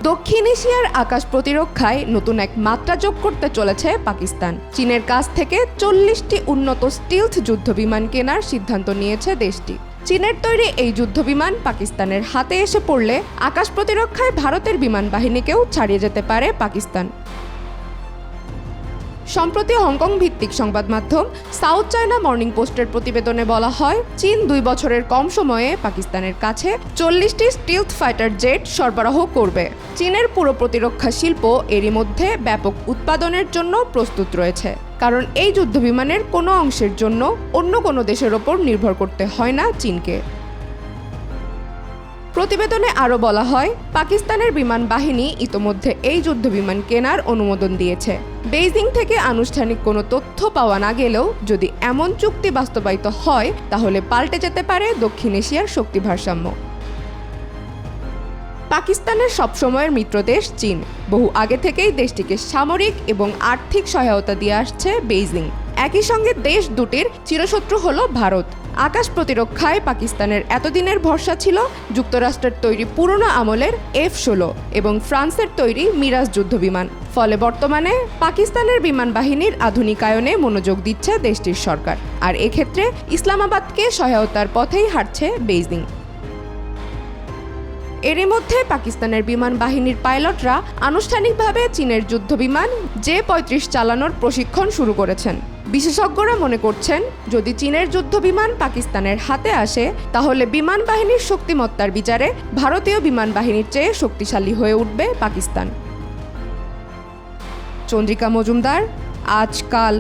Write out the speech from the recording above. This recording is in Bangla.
দক্ষিণ এশিয়ার আকাশ প্রতিরক্ষায় নতুন এক মাত্রা যোগ করতে চলেছে পাকিস্তান। চীনের কাছ থেকে 40টি উন্নত স্টিলথ যুদ্ধবিমান কেনার সিদ্ধান্ত নিয়েছে দেশটি। চীনের তৈরি এই যুদ্ধবিমান পাকিস্তানের হাতে এসে পড়লে আকাশ প্রতিরক্ষায় ভারতের বিমান বাহিনীকেও ছাড়িয়ে যেতে পারে পাকিস্তান। সম্প্রতি হংকং ভিত্তিক সংবাদ মাধ্যম সাউথ চায়না মর্নিং পোস্টের প্রতিবেদনে বলা হয়, চীন 2 বছরের কম সময়ে পাকিস্তানের কাছে 40টি স্টিলথ ফাইটার জেট সরবরাহ করবে। চীনের পুরো প্রতিরক্ষা শিল্প এরই মধ্যে ব্যাপক উৎপাদনের জন্য প্রস্তুত রয়েছে, কারণ এই যুদ্ধবিমানের কোনো অংশের জন্য অন্য কোনো দেশের ওপর নির্ভর করতে হয় না চীনকে। প্রতিবেদনে আরও বলা হয়, পাকিস্তানের বিমান বাহিনী ইতোমধ্যে এই যুদ্ধবিমান কেনার অনুমোদন দিয়েছে। বেইজিং থেকে আনুষ্ঠানিক কোনো তথ্য পাওয়া না গেলেও যদি এমন চুক্তি বাস্তবায়িত হয়, তাহলে পাল্টে যেতে পারে দক্ষিণ এশিয়ার শক্তি ভারসাম্য। পাকিস্তানের সবসময়ের মিত্রদেশ চীন। বহু আগে থেকেই দেশটিকে সামরিক এবং আর্থিক সহায়তা দিয়ে আসছে বেইজিং। একই সঙ্গে দেশ দুটির চিরশত্রু হল ভারত। আকাশ প্রতিরক্ষায় পাকিস্তানের এতদিনের ভরসা ছিল যুক্তরাষ্ট্রের তৈরি পুরনো আমলের F-16 এবং ফ্রান্সের তৈরি মিরাজ যুদ্ধবিমান। ফলে বর্তমানে পাকিস্তানের বিমান বাহিনীর আধুনিকায়নে মনোযোগ দিচ্ছে দেশটির সরকার, আর এক্ষেত্রে ইসলামাবাদকে সহায়তার পথেই হাঁটছে বেইজিং। এরই মধ্যে পাকিস্তানের বিমান বাহিনীর পাইলটরা আনুষ্ঠানিকভাবে চীনের যুদ্ধবিমান J-35 চালানোর প্রশিক্ষণ শুরু করেছেন। বিশেষজ্ঞরা মনে করছেন, যদি চীনের যুদ্ধবিমান পাকিস্তানের হাতে আসে, তাহলে বিমান বাহিনীর শক্তিমত্তার বিচারে ভারতীয় বিমান বাহিনীর চেয়ে শক্তিশালী হয়ে উঠবে পাকিস্তান। চন্দ্রিকা মজুমদার, আজকাল।